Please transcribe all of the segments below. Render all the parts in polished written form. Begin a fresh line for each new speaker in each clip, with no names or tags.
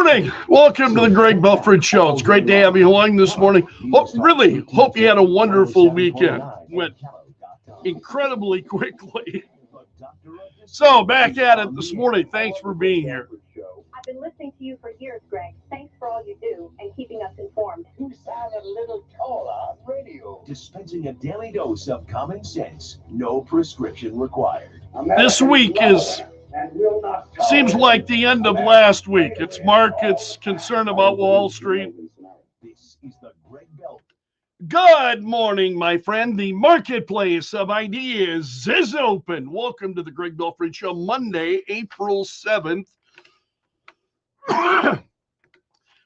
morning. Welcome to the Greg Belfrage Show. It's great to have you along this morning. Hope you had a wonderful weekend. Went incredibly quickly. So back at it this morning. Thanks for being here.
I've been listening to you for years, Greg. Thanks for all you do and keeping us informed.
You sound a little taller on radio. Dispensing a daily dose of common sense. No prescription required.
This week seems like the end of last week. It's markets concern about Wall Street.
This is the Greg Bell.
Good morning, my friend. The marketplace of ideas is open. Welcome to the Greg Belfrage Show, Monday, April 7th.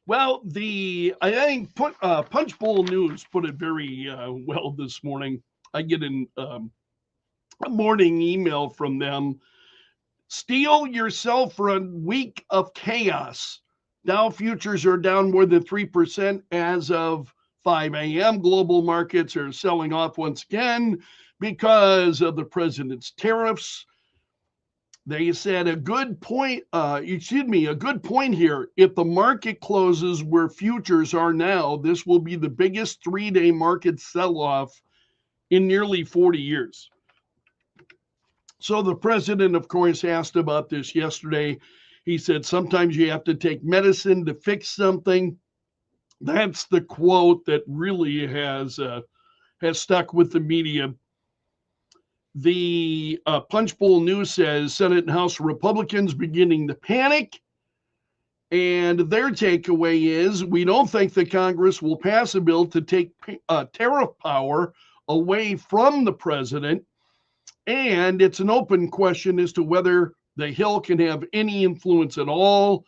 Well, I think Punch Bowl News put it very well this morning. I get a morning email from them. Steel yourself for a week of chaos. Dow futures are down more than 3% as of 5 a.m. Global markets are selling off once again because of the president's tariffs. They said a good point here. If the market closes where futures are now, this will be the biggest three-day market sell-off in nearly 40 years. So the president, of course, asked about this yesterday. He said, sometimes you have to take medicine to fix something. That's the quote that really has stuck with the media. The Punch Bowl News says Senate and House Republicans beginning to panic. And their takeaway is, we don't think that Congress will pass a bill to take tariff power away from the president. And it's an open question as to whether the Hill can have any influence at all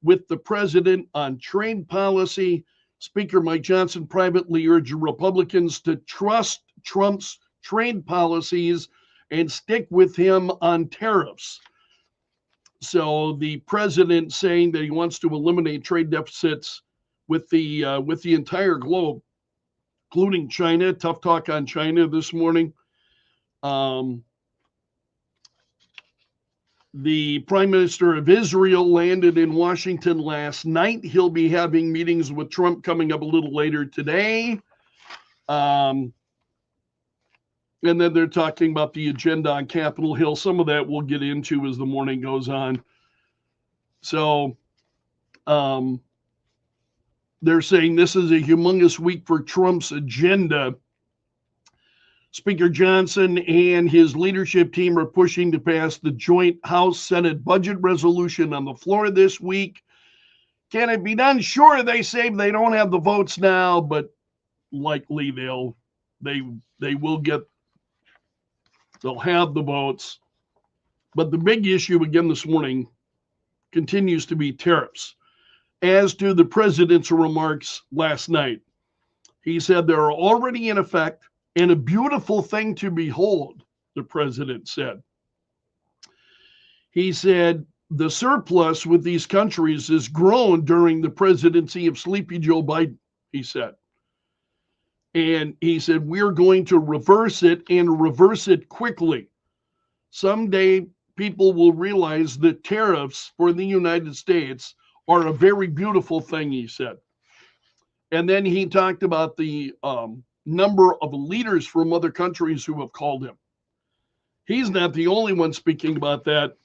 with the president on trade policy. Speaker Mike Johnson privately urged Republicans to trust Trump's trade policies and stick with him on tariffs. So the president saying that he wants to eliminate trade deficits with the entire globe, including China. Tough talk on China this morning. The Prime Minister of Israel landed in Washington last night. He'll be having meetings with Trump coming up a little later today. And then they're talking about the agenda on Capitol Hill. Some of that we'll get into as the morning goes on. So they're saying this is a humongous week for Trump's agenda. Speaker Johnson and his leadership team are pushing to pass the joint House-Senate budget resolution on the floor this week. Can it be done? Sure, they say they don't have the votes now, but likely they'll have the votes. But the big issue again this morning continues to be tariffs. As to the president's remarks last night, he said they're already in effect. And a beautiful thing to behold, the president said. He said the surplus with these countries has grown during the presidency of Sleepy Joe Biden, he said. And he said, we're going to reverse it and reverse it quickly. Someday people will realize that tariffs for the United States are a very beautiful thing, he said. And then he talked about the number of leaders from other countries who have called him. He's not the only one speaking about that.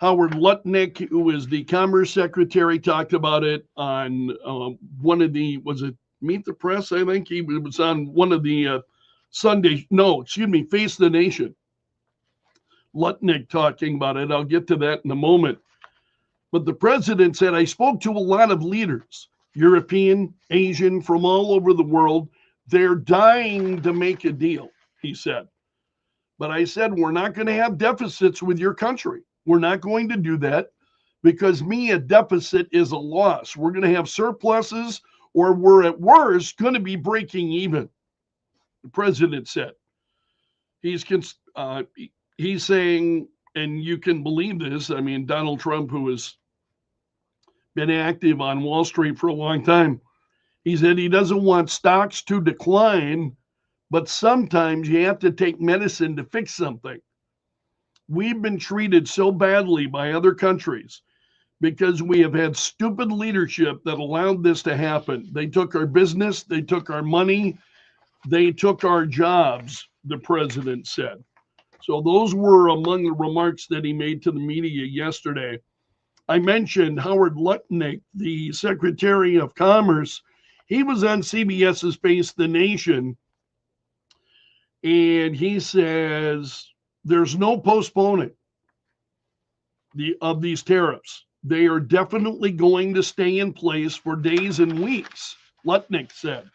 Howard Lutnick, who is the Commerce Secretary, talked about it on one of the, was it Meet the Press? I think he was on one of the Face the Nation. Lutnick talking about it. I'll get to that in a moment. But the president said, I spoke to a lot of leaders, European, Asian, from all over the world. They're dying to make a deal, he said. But I said, we're not going to have deficits with your country. We're not going to do that because a deficit is a loss. We're going to have surpluses or we're at worst going to be breaking even, the president said. He's saying, and you can believe this, I mean, Donald Trump, who has been active on Wall Street for a long time, he said he doesn't want stocks to decline, but sometimes you have to take medicine to fix something. We've been treated so badly by other countries because we have had stupid leadership that allowed this to happen. They took our business, they took our money, they took our jobs, the president said. So those were among the remarks that he made to the media yesterday. I mentioned Howard Lutnick, the Secretary of Commerce. He was on CBS's Face the Nation, and he says there's no postponing of these tariffs. They are definitely going to stay in place for days and weeks, Lutnick said.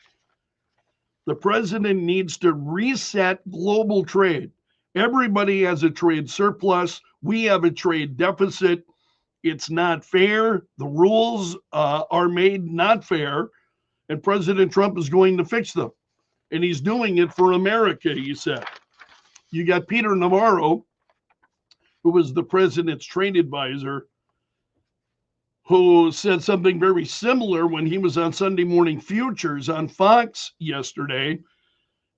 The president needs to reset global trade. Everybody has a trade surplus. We have a trade deficit. It's not fair. The rules are made not fair, and President Trump is going to fix them. And he's doing it for America, he said. You got Peter Navarro, who was the president's trade advisor, who said something very similar when he was on Sunday Morning Futures on Fox yesterday.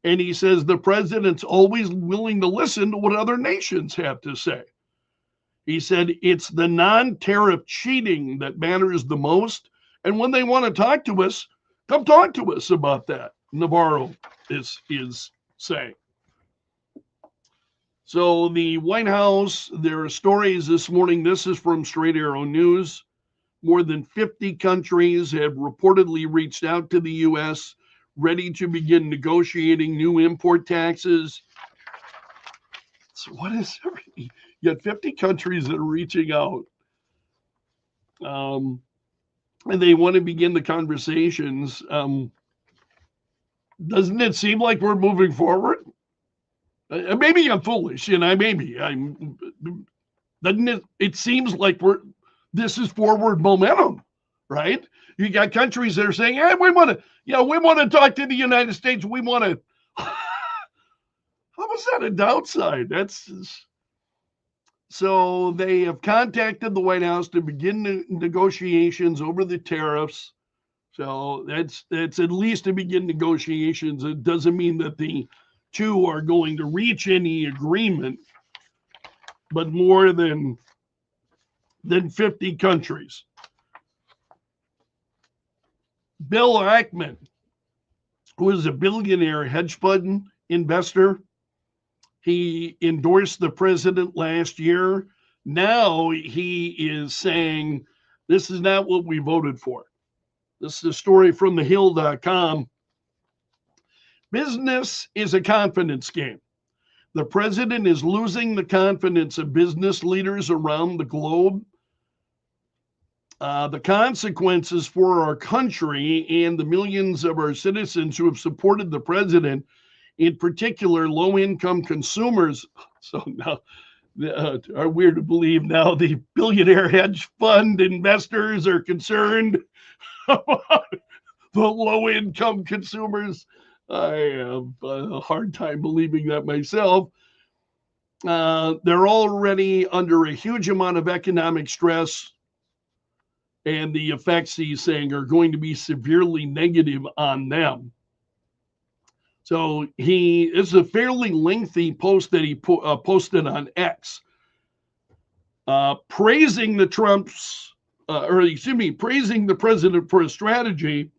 And he says the president's always willing to listen to what other nations have to say. He said it's the non-tariff cheating that matters the most. And when they want to talk to us, come talk to us about that, Navarro is saying. So the White House, there are stories this morning. This is from Straight Arrow News. More than 50 countries have reportedly reached out to the U.S., ready to begin negotiating new import taxes. So what is everything? You got 50 countries that are reaching out. And they want to begin the conversations. Doesn't it seem like we're moving forward? Maybe I'm foolish, and doesn't it? It seems like this is forward momentum, right? You got countries that are saying, "Hey, we want to talk to the United States. We want to." How is that a downside? So they have contacted the White House to begin negotiations over the tariffs. So that's at least to begin negotiations. It doesn't mean that the two are going to reach any agreement, but more than 50 countries. Bill Ackman, who is a billionaire hedge fund investor, he endorsed the president last year. Now he is saying, this is not what we voted for. This is a story from thehill.com. Business is a confidence game. The president is losing the confidence of business leaders around the globe. The consequences for our country and the millions of our citizens who have supported the president, in particular low-income consumers. So now are weird to believe now the billionaire hedge fund investors are concerned about the low-income consumers. I have a hard time believing that myself. They're already under a huge amount of economic stress, and the effects, he's saying, are going to be severely negative on them. So it's a fairly lengthy post that he posted on X, praising the president for his strategy,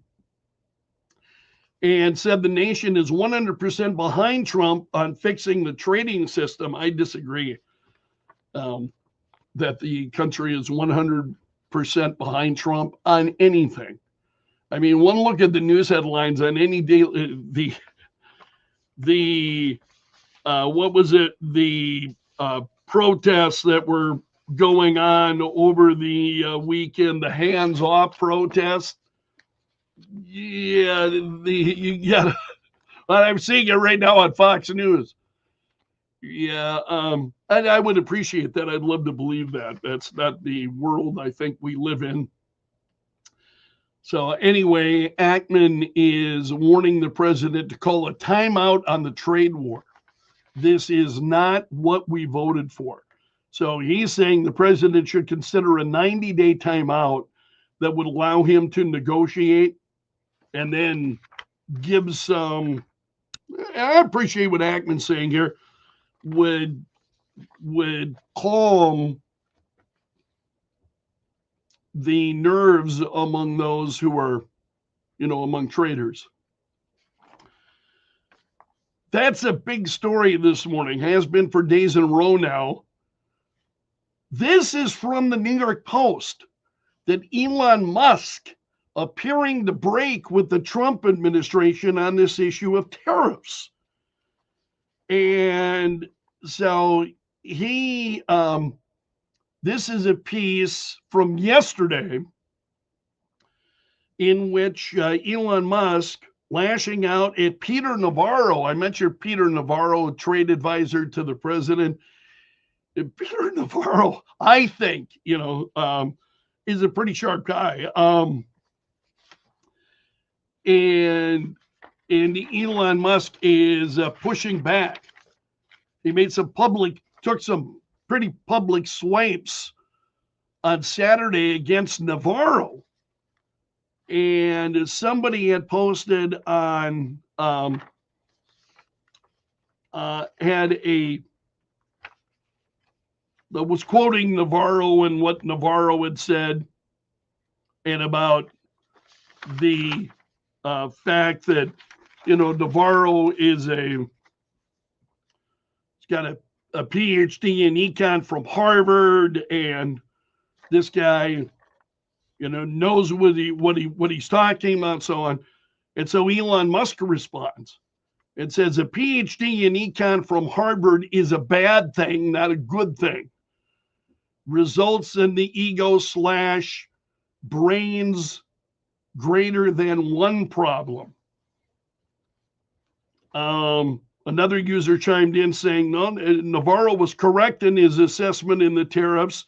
and said the nation is 100% behind Trump on fixing the trading system. I disagree that the country is 100% behind Trump on anything. I mean, one look at the news headlines on any day, what was it? The protests that were going on over the weekend, the hands-off protest. Yeah, I'm seeing it right now on Fox News. Yeah, and I would appreciate that. I'd love to believe that. That's not the world I think we live in. So anyway, Ackman is warning the president to call a timeout on the trade war. This is not what we voted for. So he's saying the president should consider a 90-day timeout that would allow him to negotiate and then give some. I appreciate what Ackman's saying here. Would calm the nerves among those who are, among traders. That's a big story this morning, has been for days in a row now. This is from the New York Post, that Elon Musk appearing to break with the Trump administration on this issue of tariffs. And so this is a piece from yesterday in which Elon Musk lashing out at Peter Navarro. I mentioned Peter Navarro, trade advisor to the president. Peter Navarro, I think, is a pretty sharp guy. And Elon Musk is pushing back. He took some pretty public swipes on Saturday against Navarro. And somebody had posted on, that was quoting Navarro and what Navarro had said, and about the fact that, Navarro he's got a PhD in econ from Harvard, and this guy, knows what he's talking about, and so on. And so Elon Musk responds and says, a PhD in econ from Harvard is a bad thing, not a good thing. Results in the ego / brains greater than one problem. Another user chimed in saying, no, Navarro was correct in his assessment in the tariffs,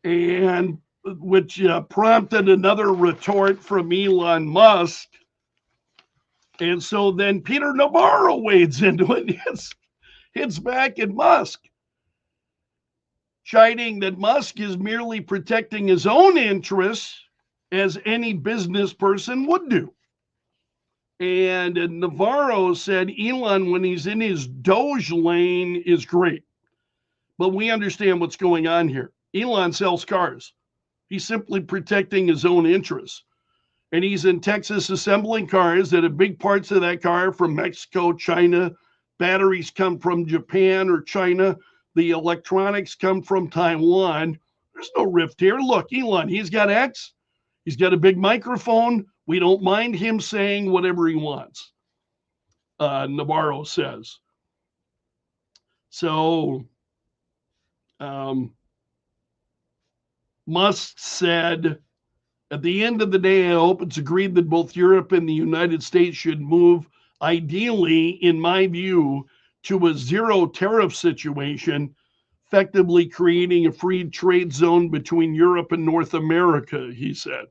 and which prompted another retort from Elon Musk. And so then Peter Navarro wades into it and hits back at Musk, chiding that Musk is merely protecting his own interests, as any business person would do. And Navarro said Elon, when he's in his Doge lane, is great. But we understand what's going on here. Elon sells cars. He's simply protecting his own interests. And he's in Texas assembling cars that have big parts of that car from Mexico, China. Batteries come from Japan or China. The electronics come from Taiwan. There's no rift here. Look, Elon, he's got X. He's got a big microphone. We don't mind him saying whatever he wants, Navarro says. So Musk said, at the end of the day, I hope it's agreed that both Europe and the United States should move, ideally, in my view, to a zero tariff situation, effectively creating a free trade zone between Europe and North America, he said.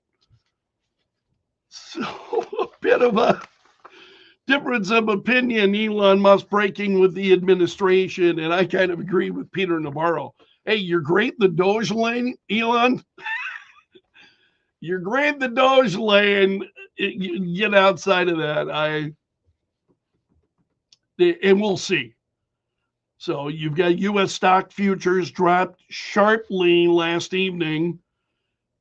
So a bit of a difference of opinion, Elon Musk breaking with the administration, and I kind of agreed with Peter Navarro. Hey, you're great in the Doge lane, Elon. You're great in the Doge lane. You get outside of that, and we'll see. So you've got U.S. stock futures dropped sharply last evening,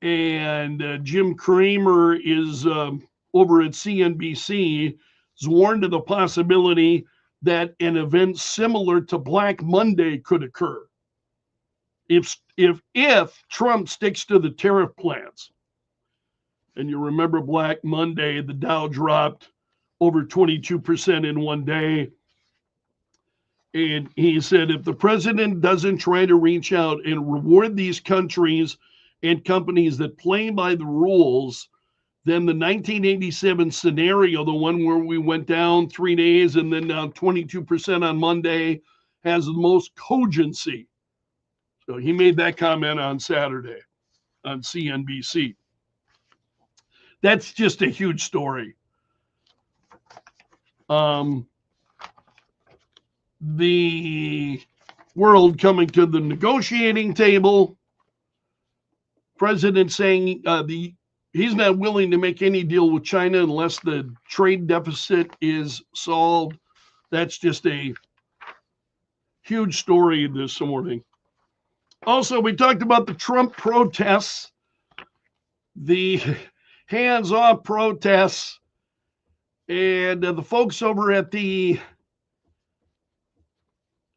and Jim Cramer is over at CNBC has warned of the possibility that an event similar to Black Monday could occur if Trump sticks to the tariff plans. And you remember Black Monday, the Dow dropped over 22% in one day. And he said, if the president doesn't try to reach out and reward these countries and companies that play by the rules, then the 1987 scenario, the one where we went down 3 days and then down 22% on Monday, has the most cogency. So he made that comment on Saturday on CNBC. That's just a huge story. The world coming to the negotiating table. President saying he's not willing to make any deal with China unless the trade deficit is solved. That's just a huge story this morning. Also, we talked about the Trump protests the hands-off protests, and the folks over at the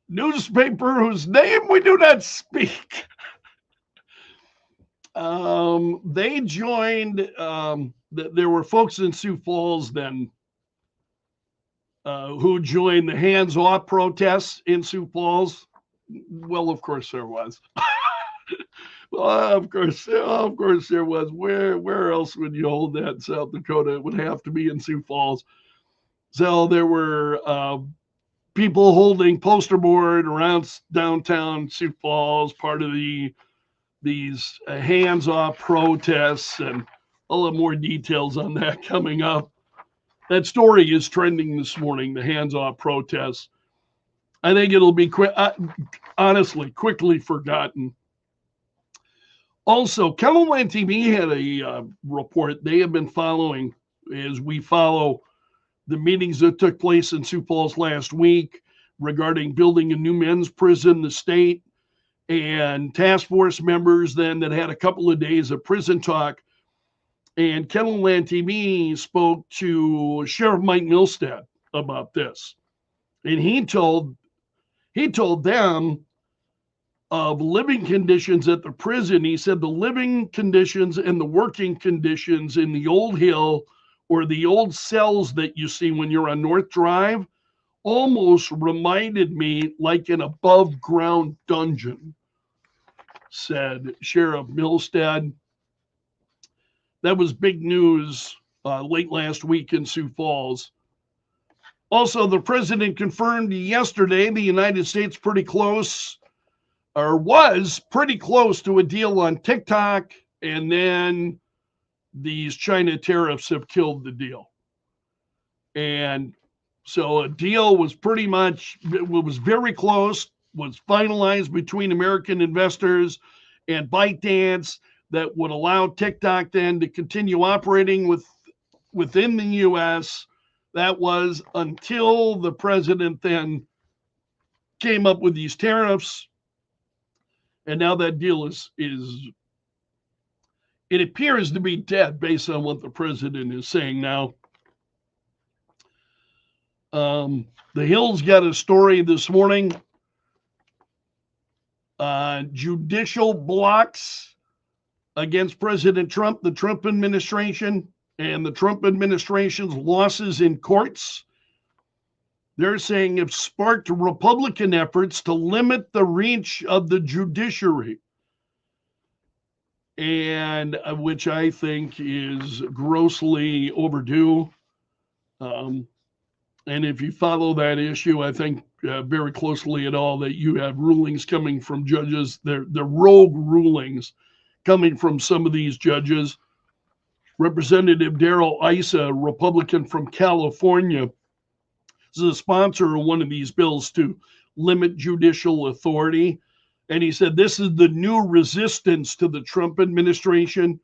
newspaper whose name we do not speak, they joined. There were folks in Sioux Falls then who joined the hands-off protests in Sioux Falls. Well, of course there was. Well, of course there was. Where else would you hold that in South Dakota? It would have to be in Sioux Falls. So there were people holding poster board around downtown Sioux Falls, part of these hands-off protests, and I'll have more details on that coming up. That story is trending this morning, the hands-off protests. I think it'll be honestly quickly forgotten. Also, Kettleland TV had a report they have been following as we follow the meetings that took place in Sioux Falls last week regarding building a new men's prison in the state, and task force members then that had a couple of days of prison talk. And Kettleland TV spoke to Sheriff Mike Milstead about this. And he told them of living conditions at the prison. He said the living conditions and the working conditions in the old hill or the old cells that you see when you're on North Drive almost reminded me like an above ground dungeon, said Sheriff Milstead. That was big news late last week in Sioux Falls. Also, the president confirmed yesterday the United States was pretty close to a deal on TikTok, and then these China tariffs have killed the deal. And so a deal was very close, was finalized between American investors and ByteDance that would allow TikTok then to continue operating within the U.S. That was until the president then came up with these tariffs. And now that deal is it appears to be dead based on what the president is saying now. The Hill's got a story this morning. Judicial blocks against President Trump, the Trump administration, and the Trump administration's losses in courts. They're saying have sparked Republican efforts to limit the reach of the judiciary, and which I think is grossly overdue. And if you follow that issue, I think very closely at all, that you have rulings coming from judges, they're rogue rulings coming from some of these judges. Representative Darrell Issa, Republican from California, is a sponsor of one of these bills to limit judicial authority. And he said this is the new resistance to the Trump administration,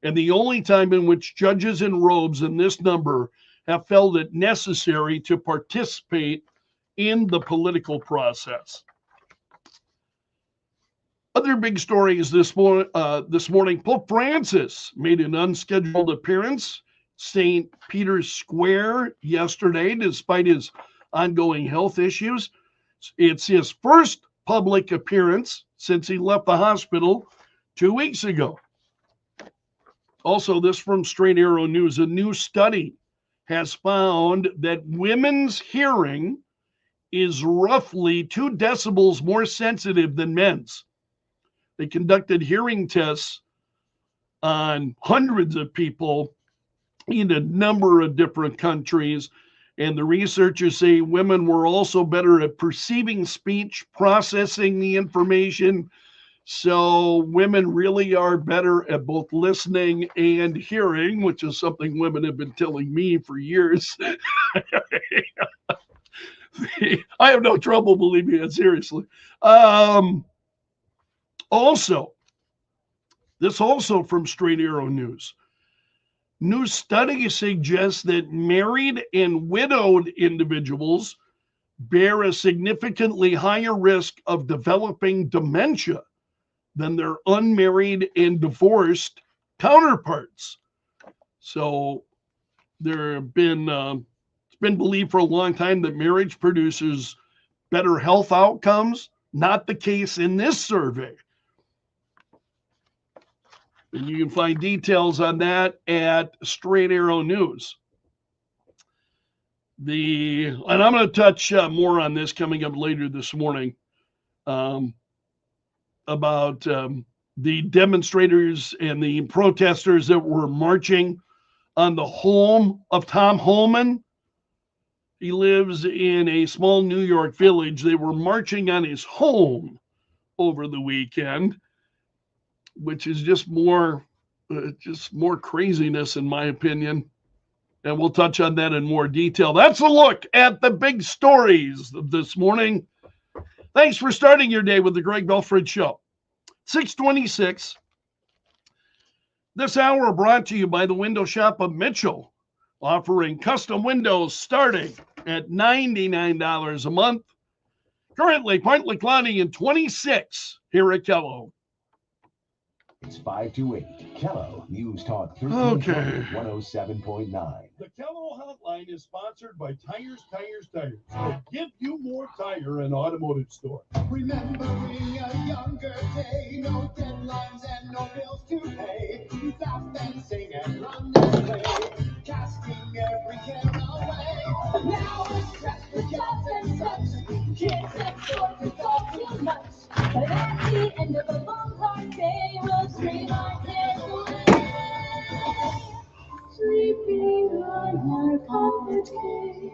and the only time in which judges in robes in this number have felt it necessary to participate in the political process. Other big stories this morning. Pope Francis made an unscheduled appearance St. Peter's Square yesterday, despite his ongoing health issues. It's his first public appearance since he left the hospital 2 weeks ago. Also, this from Straight Arrow News, a new study has found that women's hearing is roughly 2 decibels more sensitive than men's. They conducted hearing tests on hundreds of people in a number of different countries, and the researchers say women were also better at perceiving speech, processing the information. So women really are better at both listening and hearing, which is something women have been telling me for years. I have no trouble believing it, seriously. This also from Straight Arrow News. New study suggests that married and widowed individuals bear a significantly higher risk of developing dementia than their unmarried and divorced counterparts. So there have been, it's been believed for a long time that marriage produces better health outcomes. Not the case in this survey. And you can find details on that at Straight Arrow News. And I'm going to touch more on this coming up later this morning about the demonstrators and the protesters that were marching on the home of Tom Holman. He lives in a small New York village. They were marching on his home over the weekend, which is just more craziness in my opinion. And we'll touch on that in more detail. That's a look at the big stories of this morning. Thanks for starting your day with the Greg Belfrage Show. 626. This hour brought to you by the Window Shop of Mitchell, offering custom windows starting at $99 a month. Currently, partly cloudy and 26 here at Kello.
It's 5 to 8. Kello News Talk 107.9.
The Kello Hotline is sponsored by Tires. So give you more tire and automotive store.
Remembering a younger day, no deadlines and no bills to pay. We laughed and sing and run and play, casting every care away. Now it's just for jobs and such. Kids next door to talk too much. But at the end of a long hard day, we'll scream our cares away. Sleeping on our comfort cave.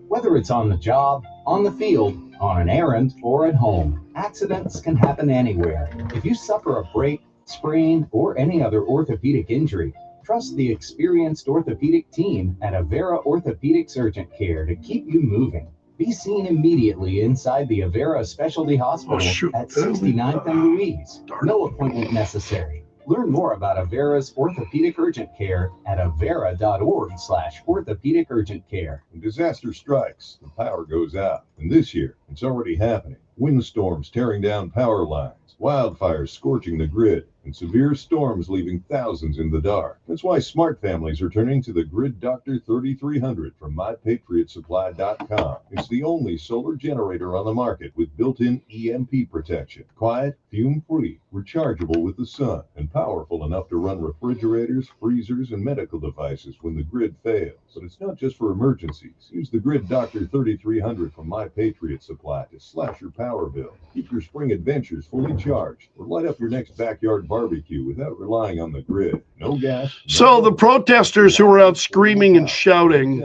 Whether it's on the job, on the field, on an errand, or at home, accidents can happen anywhere. If you suffer a break, sprain, or any other orthopedic injury, trust the experienced orthopedic team at Avera Orthopedics Urgent Care to keep you moving. Be seen immediately inside the Avera Specialty Hospital at 69th and Louise. No appointment necessary. Learn more about Avera's Orthopedic Urgent Care at avera.org/orthopedic urgent care.
When disaster strikes, the power goes out. And this year, it's already happening. Windstorms tearing down power lines, wildfires scorching the grid, and severe storms leaving thousands in the dark. That's why smart families are turning to the Grid Doctor 3300 from MyPatriotSupply.com. It's the only solar generator on the market with built-in EMP protection. Quiet, fume-free, rechargeable with the sun, and powerful enough to run refrigerators, freezers, and medical devices when the grid fails. But it's not just for emergencies. Use the Grid Doctor 3300 from My Patriot Supply to slash your power bill. Keep your spring adventures fully charged, or light up your next backyard barbecue without relying on the grid. No gas.
So the protesters who were out screaming and shouting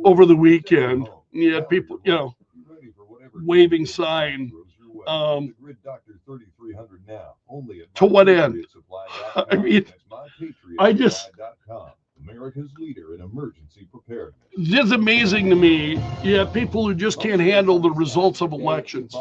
over the weekend, you had people, waving sign. To what end? I mean,
America's leader in emergency preparedness.
It's just amazing to me. You have people who just can't handle the results of elections.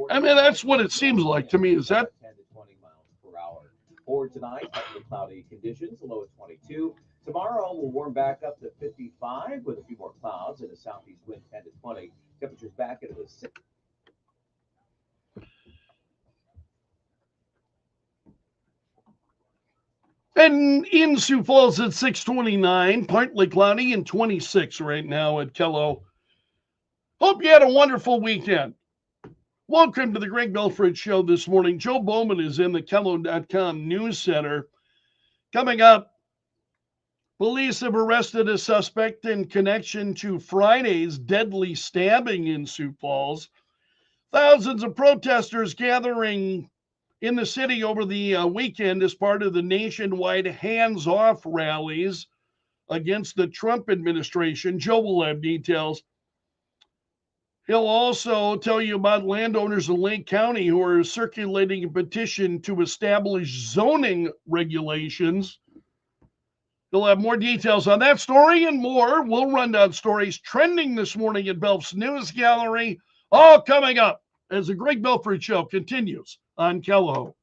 I mean, that's what it seems like to me. Is that
10 to 20 miles per hour. For tonight, partly cloudy conditions, a low of 22. Tomorrow, we'll warm back up to 55 with a few more clouds and a southeast wind 10 to 20. Temperatures back into the 60s.
And in Sioux Falls at 629, partly cloudy and 26 right now at Kello. Hope you had a wonderful weekend. Welcome to the Greg Belfrage Show this morning. Joe Bowman is in the Kello.com News Center. Coming up, police have arrested a suspect in connection to Friday's deadly stabbing in Sioux Falls. Thousands of protesters gathering in the city over the weekend as part of the nationwide hands-off rallies against the Trump administration. Joe will have details. He'll also tell you about landowners in Lake County who are circulating a petition to establish zoning regulations. He'll have more details on that story and more. We'll run down stories trending this morning at Belf's News Gallery, all coming up as the Greg Belfrage Show continues on Kello.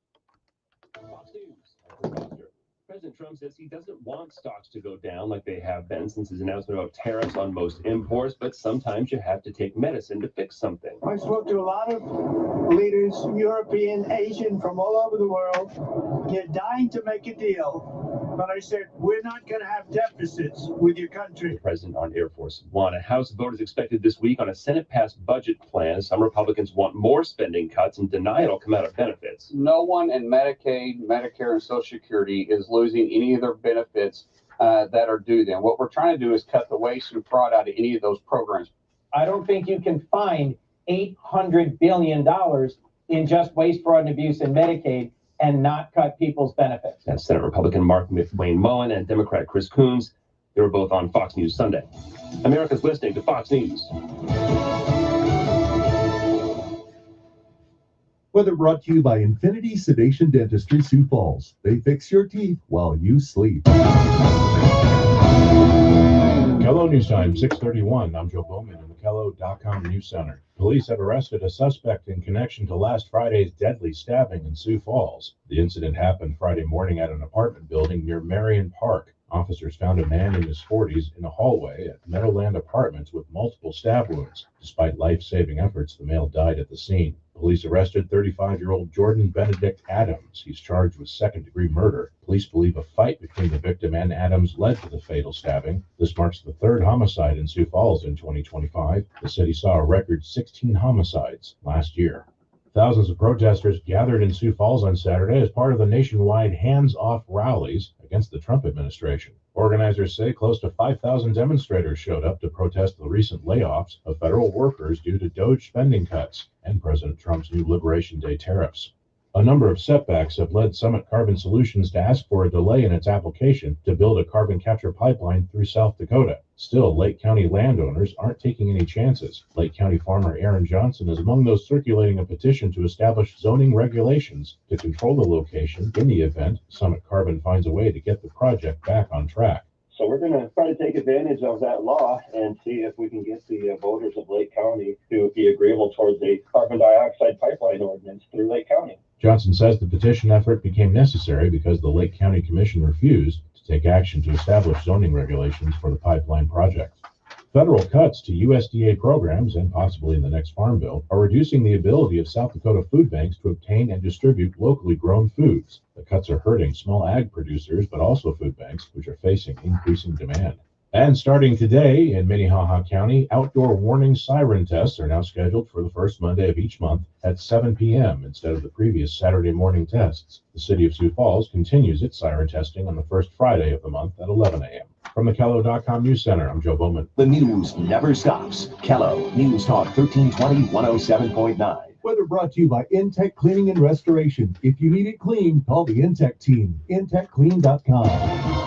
President Trump says he doesn't want stocks to go down like they have been since his announcement about tariffs on most imports, but sometimes you have to take medicine to fix something.
I spoke to a lot of leaders, European, Asian, from all over the world. They're dying to make a deal. But I said, we're not going to have deficits with your country.
The president on Air Force One. A House vote is expected this week on a Senate-passed budget plan. Some Republicans want more spending cuts and deny it'll come out of benefits.
No one in Medicaid, Medicare, and Social Security is losing any of their benefits that are due them. What we're trying to do is cut the waste and fraud out of any of those programs.
I don't think you can find $800 billion in just waste, fraud, and abuse in Medicaid and not cut people's benefits.
That's Senate Republican Mark Wayne Mullen and Democrat Chris Coons. They were both on Fox News Sunday. America's listening to Fox News.
Weather brought to you by Infinity Sedation Dentistry, Sioux Falls. They fix your teeth while you sleep.
Hello, News Time, 6:31. I'm Joe Bowman in the Kello.com News Center. Police have arrested a suspect in connection to last Friday's deadly stabbing in Sioux Falls. The incident happened Friday morning at an apartment building near Marion Park. Officers found a man in his 40s in a hallway at Meadowland Apartments with multiple stab wounds. Despite life-saving efforts, the male died at the scene. Police arrested 35-year-old Jordan Benedict Adams. He's charged with second-degree murder. Police believe a fight between the victim and Adams led to the fatal stabbing. This marks the third homicide in Sioux Falls in 2025. The city saw a record 16 homicides last year. Thousands of protesters gathered in Sioux Falls on Saturday as part of the nationwide hands-off rallies against the Trump administration. Organizers say close to 5,000 demonstrators showed up to protest the recent layoffs of federal workers due to DOGE spending cuts and President Trump's new Liberation Day tariffs. A number of setbacks have led Summit Carbon Solutions to ask for a delay in its application to build a carbon capture pipeline through South Dakota. Still, Lake County landowners aren't taking any chances. Lake County farmer Aaron Johnson is among those circulating a petition to establish zoning regulations to control the location in the event Summit Carbon finds a way to get the project back on track.
So we're going to try to take advantage of that law and see if we can get the voters of Lake County to be agreeable towards a carbon dioxide pipeline ordinance through Lake County.
Johnson says the petition effort became necessary because the Lake County Commission refused to take action to establish zoning regulations for the pipeline project. Federal cuts to USDA programs, and possibly in the next farm bill, are reducing the ability of South Dakota food banks to obtain and distribute locally grown foods. The cuts are hurting small ag producers, but also food banks, which are facing increasing demand. And starting today in Minnehaha County, outdoor warning siren tests are now scheduled for the first Monday of each month at 7 p.m. instead of the previous Saturday morning tests. The city of Sioux Falls continues its siren testing on the first Friday of the month at 11 a.m. From the Kello.com News Center, I'm Joe Bowman.
The news never stops. Kello, News Talk 1320, 107.9.
Weather brought to you by Intech Cleaning and Restoration. If you need it clean, call the Intech team. IntechClean.com.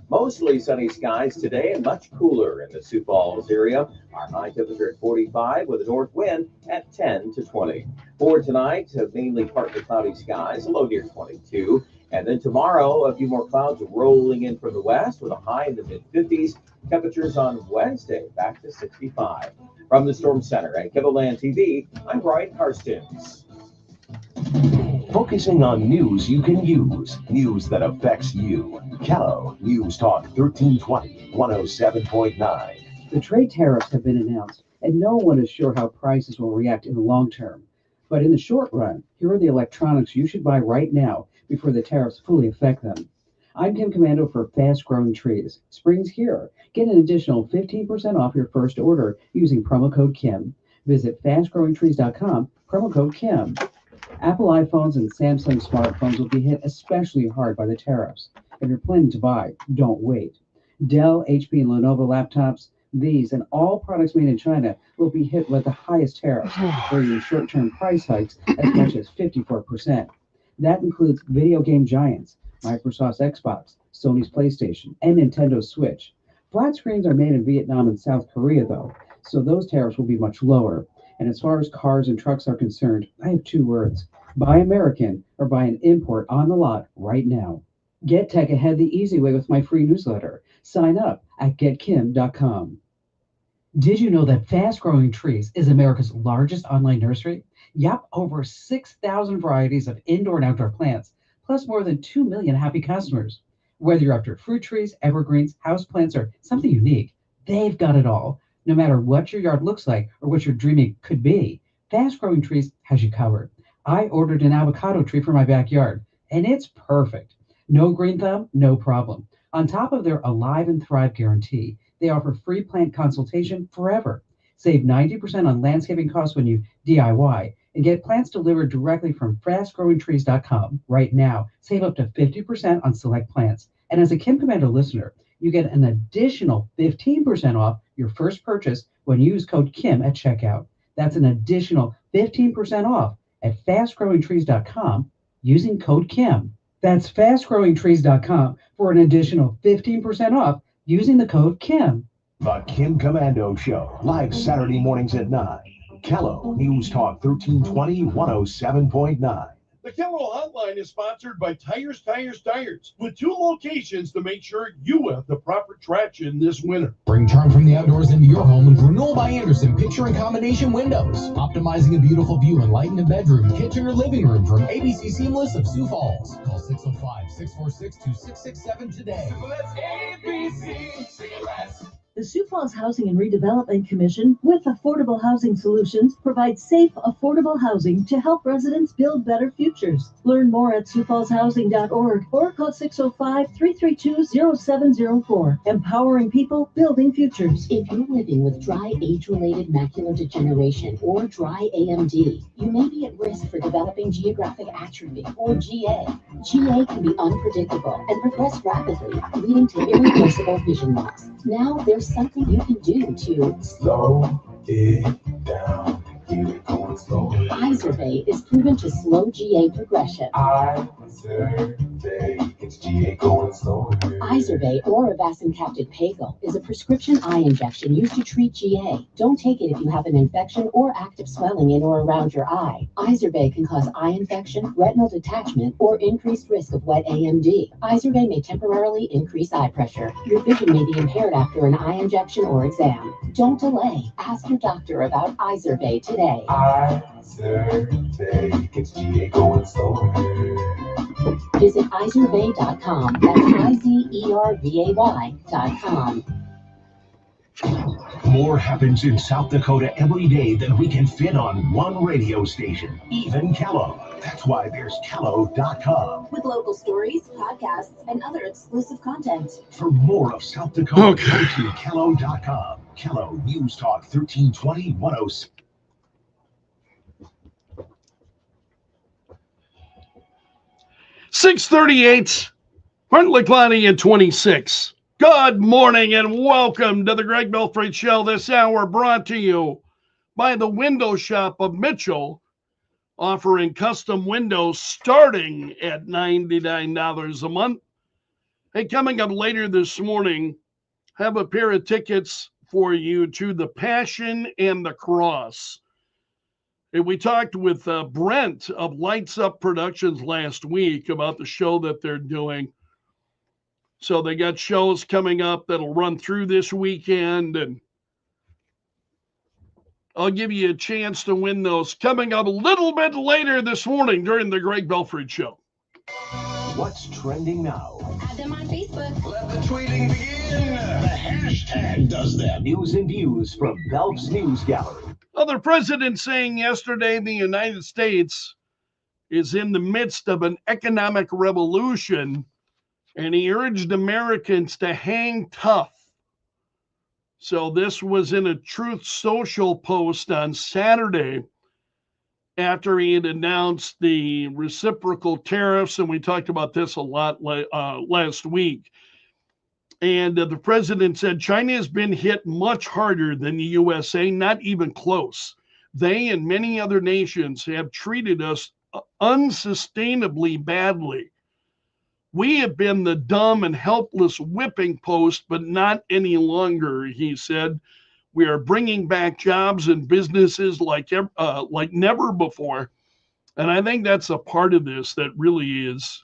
Mostly sunny skies today and much cooler in the Sioux Falls area. Our high temperature at 45 with a north wind at 10 to 20. For tonight, mainly partly cloudy skies, a low near 22. And then tomorrow, a few more clouds rolling in from the west with a high in the mid-50s. Temperatures on Wednesday back to 65. From the Storm Center at Kettleland TV, I'm Brian Karstens.
Focusing on news you can use, news that affects you. Kello, News Talk 1320, 107.9.
The trade tariffs have been announced, and no one is sure how prices will react in the long term. But in the short run, here are the electronics you should buy right now before the tariffs fully affect them. I'm Kim Commando for Fast Growing Trees. Spring's here. Get an additional 15% off your first order using promo code KIM. Visit fastgrowingtrees.com, promo code KIM. Apple iPhones and Samsung smartphones will be hit especially hard by the tariffs. If you're planning to buy, don't wait. Dell, HP, and Lenovo laptops, these and all products made in China will be hit with the highest tariffs, bringing short-term price hikes as much as 54%. That includes video game giants, Microsoft's Xbox, Sony's PlayStation, and Nintendo's Switch. Flat screens are made in Vietnam and South Korea, though, so those tariffs will be much lower. And as far as cars and trucks are concerned, I have two words. Buy American or buy an import on the lot right now. Get tech ahead the easy way with my free newsletter. Sign up at getkim.com. Did you know that Fast Growing Trees is America's largest online nursery? Yep, over 6,000 varieties of indoor and outdoor plants, plus more than 2 million happy customers. Whether you're after fruit trees, evergreens, houseplants, or something unique, they've got it all. No matter what your yard looks like or what your dreaming could be, Fast Growing Trees has you covered. I ordered an avocado tree for my backyard, and it's perfect. No green thumb, no problem. On top of their Alive and Thrive guarantee, they offer free plant consultation forever. Save 90% on landscaping costs when you DIY and get plants delivered directly from fastgrowingtrees.com right now. Save up to 50% on select plants. And as a Kim Commando listener, you get an additional 15% off your first purchase when you use code KIM at checkout. That's an additional 15% off at fastgrowingtrees.com using code KIM. That's fastgrowingtrees.com for an additional 15% off using the code KIM.
The Kim Commando Show, live Saturday mornings at 9. Kello News Talk 1320 107.9.
The Kello Hotline is sponsored by Tires, with 2 locations to make sure you have the proper traction this winter.
Bring charm from the outdoors into your home with Renewal by Andersen Picture and Combination Windows. Optimizing a beautiful view and light in a bedroom, kitchen, or living room from ABC Seamless of Sioux Falls. Call 605-646-2667 today.
Let's ABC Seamless.
The Sioux Falls Housing and Redevelopment Commission, with Affordable Housing Solutions, provides safe, affordable housing to help residents build better futures. Learn more at siouxfallshousing.org or call 605-332-0704. Empowering people, building futures.
If you're living with dry age-related macular degeneration or dry AMD, you may be at risk for developing geographic atrophy or GA. GA can be unpredictable and progress rapidly, leading to irreversible vision loss. Now there's something you can do to
slow it down. Keep it going slow.
Izervay is proven to slow GA progression.
Izervay, it's GA going slow.
Izervay or avastin-capted Pagel is a prescription eye injection used to treat GA. Don't take it if you have an infection or active swelling in or around your eye. Izervay can cause eye infection, retinal detachment, or increased risk of wet AMD. Izervay may temporarily increase eye pressure. Your vision may be impaired after an eye injection or exam. Don't delay. Ask your doctor about Izervay today.
Izervay, it's GA going slow.
Visit Izervay.com. That's IZERVAY.com.
More happens in South Dakota every day than we can fit on one radio station, even Kello. That's why there's Kello.com.
With local stories, podcasts, and other exclusive content.
For more of South Dakota, go to Kello.com. Kello News Talk 1320 106.
638, partly cloudy at 26. Good morning and welcome to the Greg Belfrage Show. This hour brought to you by the Window Shop of Mitchell, offering custom windows starting at $99 a month. Hey, coming up later this morning, have a pair of tickets for you to the Passion and the Cross. And we talked with Brent of Lights Up Productions last week about the show that they're doing. So they got shows coming up that'll run through this weekend, and I'll give you a chance to win those coming up a little bit later this morning during the Greg Belfrage Show.
What's trending now?
Add them on Facebook.
Let the tweeting begin. The hashtag does that.
News and views from Belf's News Gallery.
Well, the president saying yesterday the United States is in the midst of an economic revolution, and he urged Americans to hang tough. So this was in a Truth Social post on Saturday after he had announced the reciprocal tariffs, and we talked about this a lot last week. And the president said China has been hit much harder than the USA, not even close. They and many other nations have treated us unsustainably badly. We have been the dumb and helpless whipping post, but not any longer, he said. We are bringing back jobs and businesses like never before. And I think that's a part of this that really is,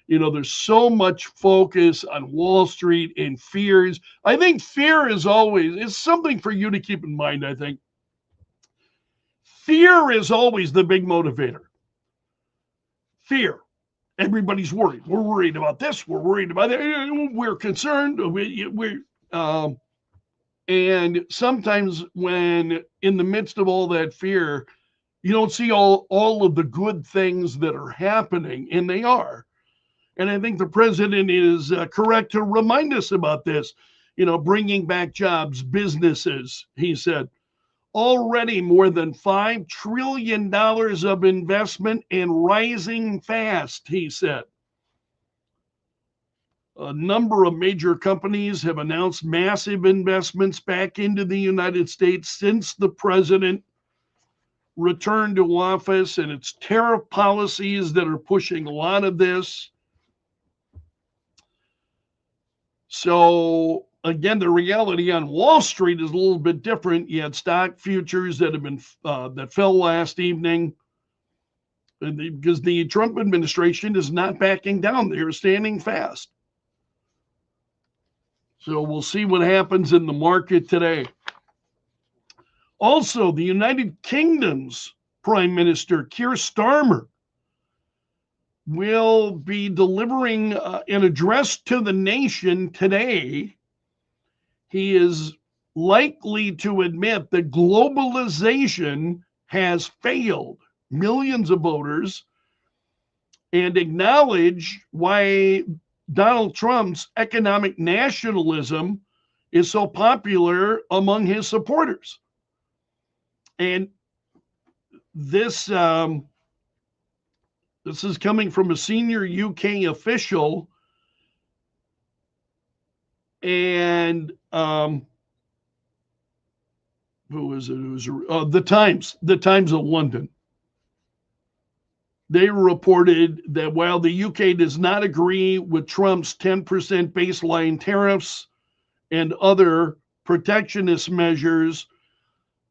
you know, there's so much focus on Wall Street and fears. I think fear is something for you to keep in mind, I think. Fear is always the big motivator. Fear. everybody's worried. We're worried about this. We're worried about that. We're concerned. And sometimes when in the midst of all that fear, you don't see all of the good things that are happening, and they are. And I think the president is correct to remind us about this. Bringing back jobs, businesses, he said. Already more than $5 trillion of investment and rising fast, he said. A number of major companies have announced massive investments back into the United States since the president returned to office, and it's tariff policies that are pushing a lot of this. So again, the reality on Wall Street is a little bit different. You had stock futures that have been that fell last evening because the Trump administration is not backing down. They're standing fast. So we'll see what happens in the market today. Also, the United Kingdom's Prime Minister, Keir Starmer, will be delivering an address to the nation today. He is likely to admit that globalization has failed millions of voters and acknowledge why Donald Trump's economic nationalism is so popular among his supporters. And this is coming from a senior UK official, and who is it? It was the Times of London. They reported that while the UK does not agree with Trump's 10% baseline tariffs and other protectionist measures,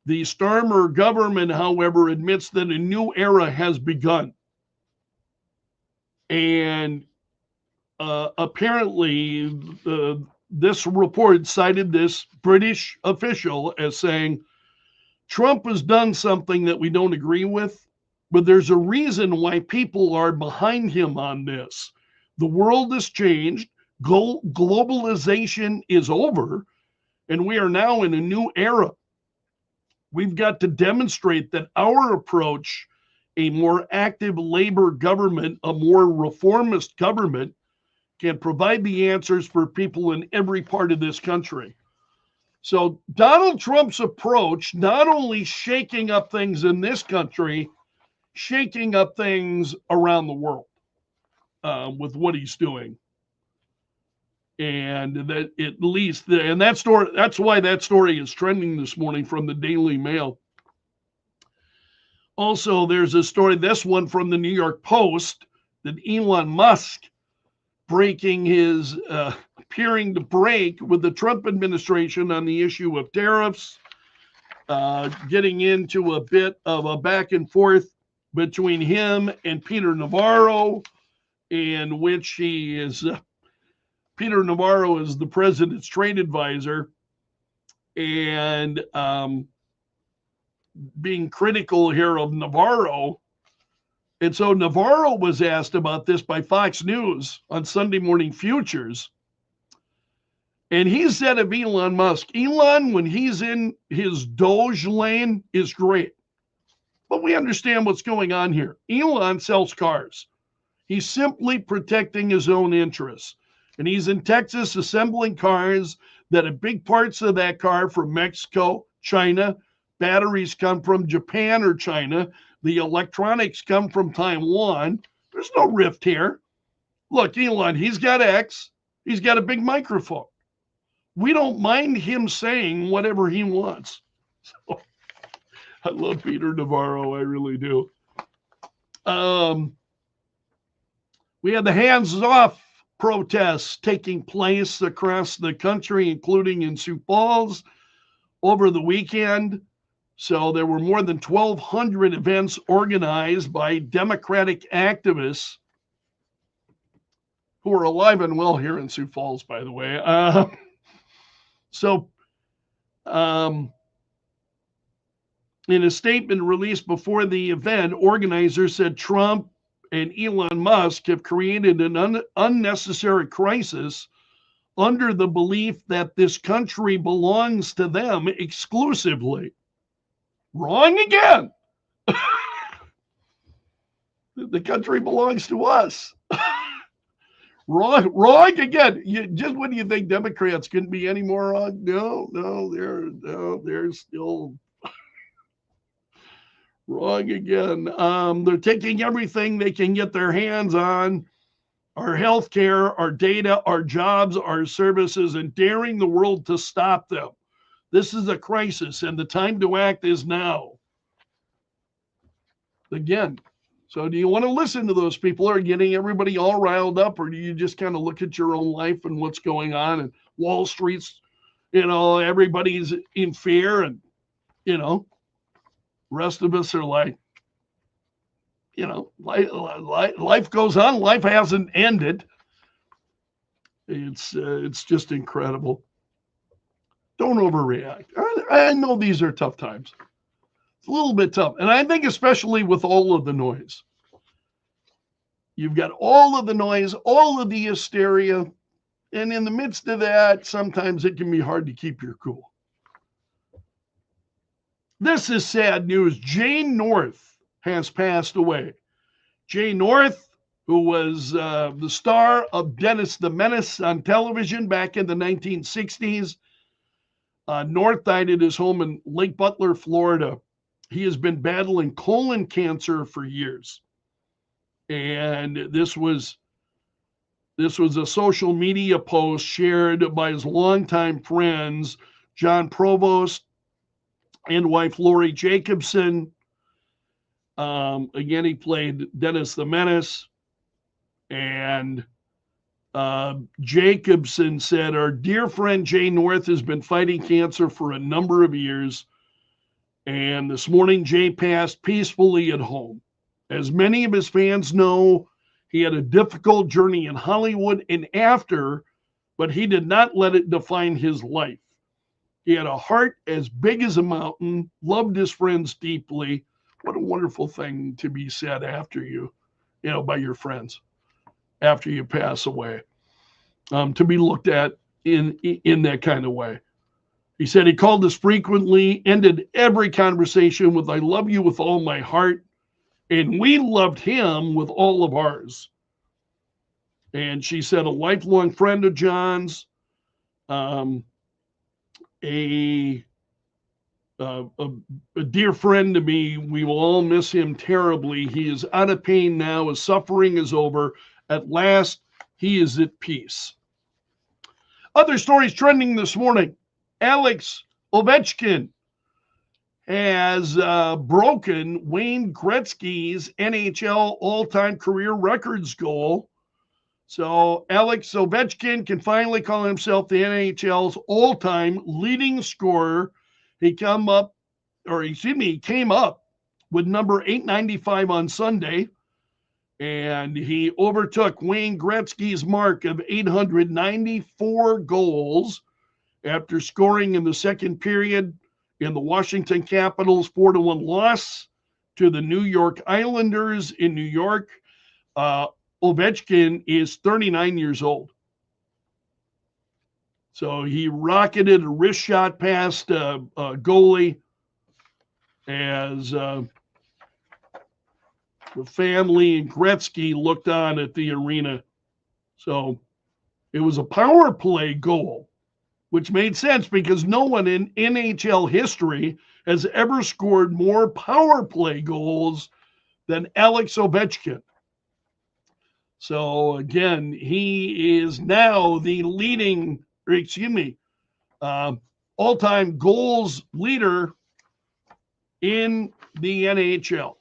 the Starmer government, however, admits that a new era has begun. And apparently, this report cited this British official as saying, Trump has done something that we don't agree with, but there's a reason why people are behind him on this. The world has changed. Globalization is over, and we are now in a new era. We've got to demonstrate that our approach, a more active labor government, a more reformist government, can provide the answers for people in every part of this country. So Donald Trump's approach, not only shaking up things in this country, shaking up things around the world with what he's doing. And that at least, and that story, that's why that story is trending this morning from the Daily Mail. Also, there's a story, this one from the New York Post, that Elon Musk appearing to break with the Trump administration on the issue of tariffs, getting into a bit of a back and forth between him and Peter Navarro, in which he is, Peter Navarro is the president's trade advisor, and being critical here of Navarro. And so Navarro was asked about this by Fox News on Sunday Morning Futures. And he said of Elon Musk, Elon, when he's in his Doge lane, is great. But we understand what's going on here. Elon sells cars. He's simply protecting his own interests. And he's in Texas assembling cars that have big parts of that car from Mexico, China. Batteries come from Japan or China. The electronics come from Taiwan. There's no rift here. Look, Elon, he's got X. He's got a big microphone. We don't mind him saying whatever he wants. So, I love Peter Navarro. I really do. We had the hands-off protests taking place across the country, including in Sioux Falls over the weekend. So there were more than 1,200 events organized by Democratic activists who are alive and well here in Sioux Falls, by the way. In a statement released before the event, organizers said Trump and Elon Musk have created an unnecessary crisis under the belief that this country belongs to them exclusively. Wrong again. The country belongs to us. Wrong again. Just when you think Democrats couldn't be any more wrong, they're still wrong again. They're taking everything they can get their hands on, our health care, our data, our jobs, our services, and daring the world to stop them. This is a crisis, and the time to act is now. Again, so do you want to listen to those people who are getting everybody all riled up, or do you just kind of look at your own life and what's going on, and Wall Street's, everybody's in fear, and, rest of us are like, life goes on. Life hasn't ended. It's just incredible. Don't overreact. I know these are tough times. It's a little bit tough. And I think especially with all of the noise. You've got all of the noise, all of the hysteria. And in the midst of that, sometimes it can be hard to keep your cool. This is sad news. Jane North has passed away. Jane North, who was the star of Dennis the Menace on television back in the 1960s. North died at his home in Lake Butler, Florida. He has been battling colon cancer for years. And this was a social media post shared by his longtime friends, John Provost and wife Lori Jacobson. Again, he played Dennis the Menace. And Jacobson said, our dear friend Jay North has been fighting cancer for a number of years. And this morning, Jay passed peacefully at home. As many of his fans know, he had a difficult journey in Hollywood and after, but he did not let it define his life. He had a heart as big as a mountain, loved his friends deeply. What a wonderful thing to be said after you, by your friends, after you pass away, to be looked at in that kind of way. He said he called us frequently, ended every conversation with, I love you with all my heart. And we loved him with all of ours. And she said, a lifelong friend of John's, a dear friend to me. We will all miss him terribly. He is out of pain now. His suffering is over. At last, he is at peace. Other stories trending this morning. Alex Ovechkin has broken Wayne Gretzky's NHL all-time career records goal. So Alex Ovechkin can finally call himself the NHL's all-time leading scorer. He came up with number 895 on Sunday, and he overtook Wayne Gretzky's mark of 894 goals after scoring in the second period in the Washington Capitals 4-1 loss to the New York Islanders in New York. Ovechkin is 39 years old. So he rocketed a wrist shot past a goalie as the family and Gretzky looked on at the arena. So it was a power play goal, which made sense because no one in NHL history has ever scored more power play goals than Alex Ovechkin. So again, he is now the all-time goals leader in the NHL.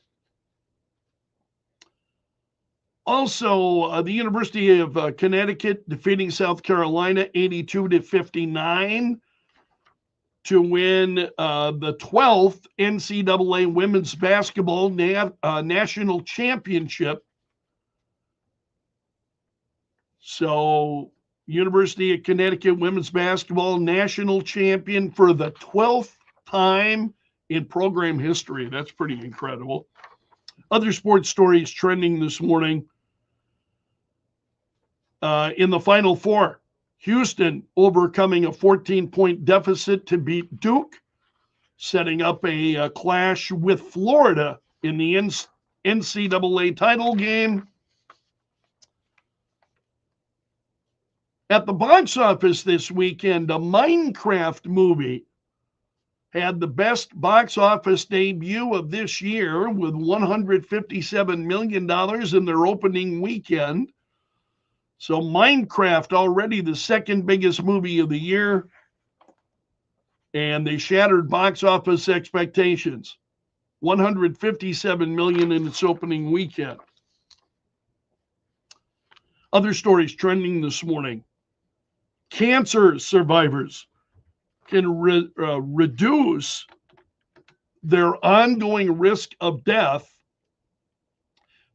Also, the University of Connecticut defeating South Carolina 82-59 to win the 12th NCAA women's basketball national championship. So, University of Connecticut women's basketball national champion for the 12th time in program history. That's pretty incredible. Other sports stories trending this morning. In the Final Four, Houston overcoming a 14-point deficit to beat Duke, setting up a clash with Florida in the NCAA title game. At the box office this weekend, a Minecraft movie had the best box office debut of this year with $157 million in their opening weekend. So Minecraft already the second biggest movie of the year, and they shattered box office expectations. $157 million in its opening weekend. Other stories trending this morning. Cancer survivors can reduce their ongoing risk of death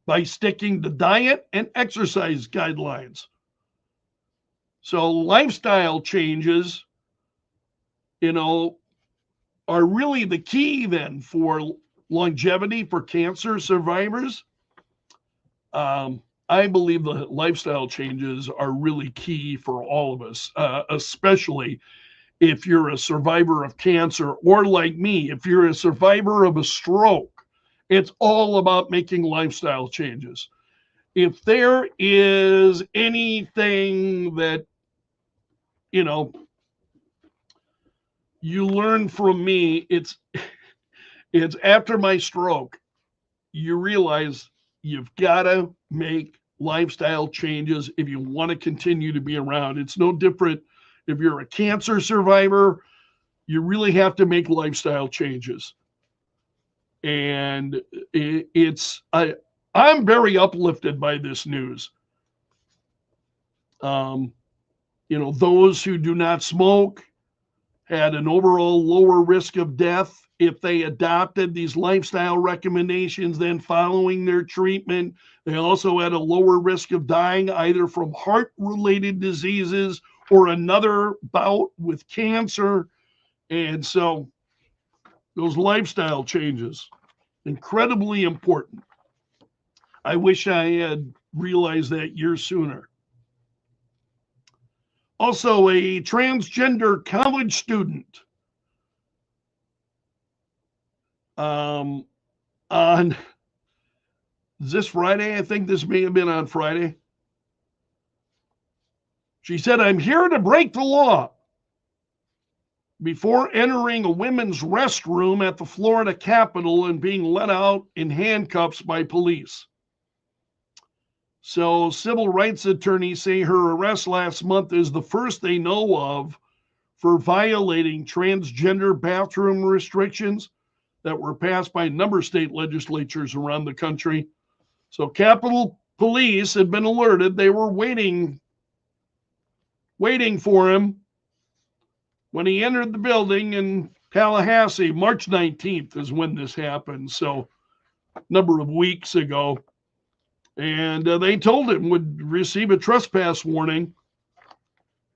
by sticking to diet and exercise guidelines. So lifestyle changes, are really the key then for longevity for cancer survivors. I believe the lifestyle changes are really key for all of us, especially if you're a survivor of cancer, or like me, if you're a survivor of a stroke. It's all about making lifestyle changes. If there is anything that, you learn from me, it's after my stroke, you realize you've got to make lifestyle changes if you want to continue to be around. It's no different if you're a cancer survivor. You really have to make lifestyle changes. And I'm very uplifted by this news. Those who do not smoke had an overall lower risk of death if they adopted these lifestyle recommendations then following their treatment. They also had a lower risk of dying either from heart-related diseases or another bout with cancer. And so those lifestyle changes, incredibly important. I wish I had realized that years sooner. Also, a transgender college student on this Friday, I think this may have been on Friday. She said, "I'm here to break the law," before entering a women's restroom at the Florida Capitol and being let out in handcuffs by police. So civil rights attorneys say her arrest last month is the first they know of for violating transgender bathroom restrictions that were passed by a number of state legislatures around the country. So Capitol Police had been alerted. They were waiting for him when he entered the building in Tallahassee. March 19th is when this happened, so a number of weeks ago. And they told him would receive a trespass warning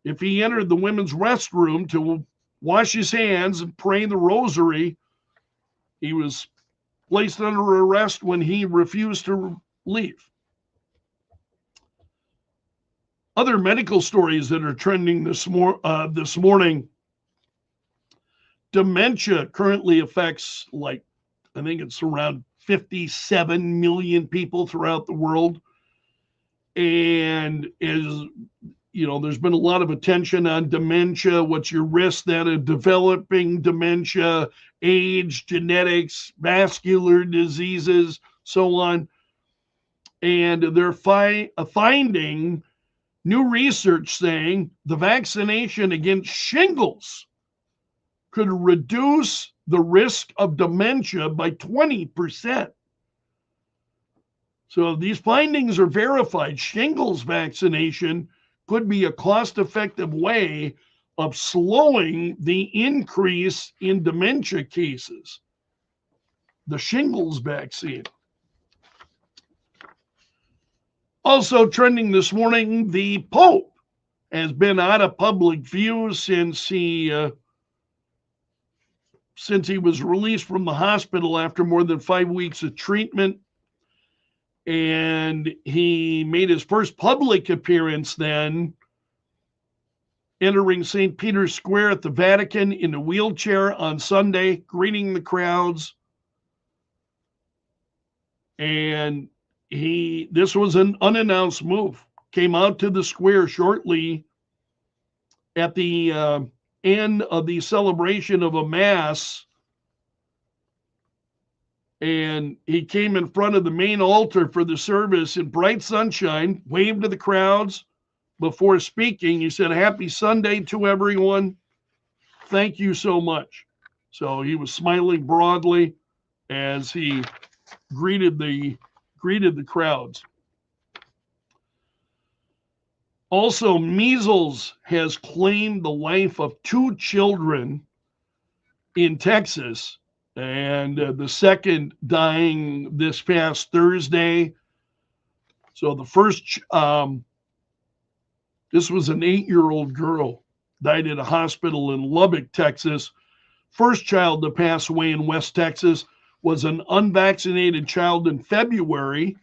if he entered the women's restroom to wash his hands and pray the rosary. He was placed under arrest when he refused to leave. Other medical stories that are trending this morning. Dementia currently affects, I think it's around 57 million people throughout the world. And there's been a lot of attention on dementia. What's your risk then of developing dementia, age, genetics, vascular diseases, so on. And they're finding new research saying the vaccination against shingles could reduce the risk of dementia by 20%. So these findings are verified. Shingles vaccination could be a cost-effective way of slowing the increase in dementia cases. The shingles vaccine. Also trending this morning, the Pope has been out of public view since he was released from the hospital after more than 5 weeks of treatment. And he made his first public appearance then, entering St. Peter's Square at the Vatican in a wheelchair on Sunday, greeting the crowds. And this was an unannounced move. Came out to the square shortly at the end of the celebration of a mass. And he came in front of the main altar for the service in bright sunshine, waved to the crowds before speaking. He said, "Happy Sunday to everyone. Thank you so much." So he was smiling broadly as he greeted the crowds. Also, measles has claimed the life of 2 children in Texas, and the second dying this past Thursday. So the first, this was an 8-year-old girl, died at a hospital in Lubbock, Texas. First child to pass away in West Texas was an unvaccinated child in February.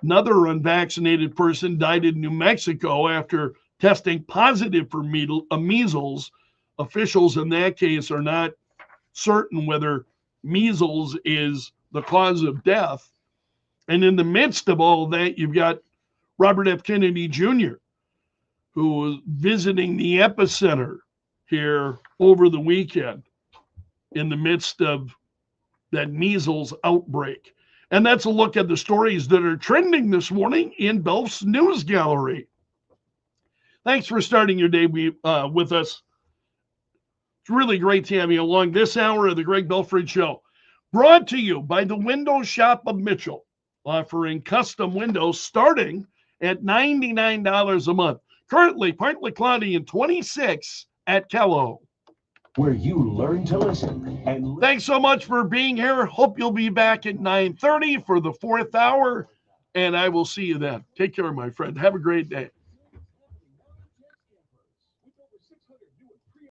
Another unvaccinated person died in New Mexico after testing positive for measles. Officials in that case are not certain whether measles is the cause of death. And in the midst of all that, you've got Robert F. Kennedy Jr., who was visiting the epicenter here over the weekend in the midst of that measles outbreak. And that's a look at the stories that are trending this morning in Belf's News Gallery. Thanks for starting your day with us. It's really great to have you along this hour of the Greg Belfrage Show. Brought to you by the Window Shop of Mitchell, offering custom windows starting at $99 a month. Currently partly cloudy and 26 at Kello.
Where you learn to listen. And
thanks so much for being here. Hope you'll be back at 9:30 for the 4th hour, and I will see you then. Take care, my friend. Have a great day.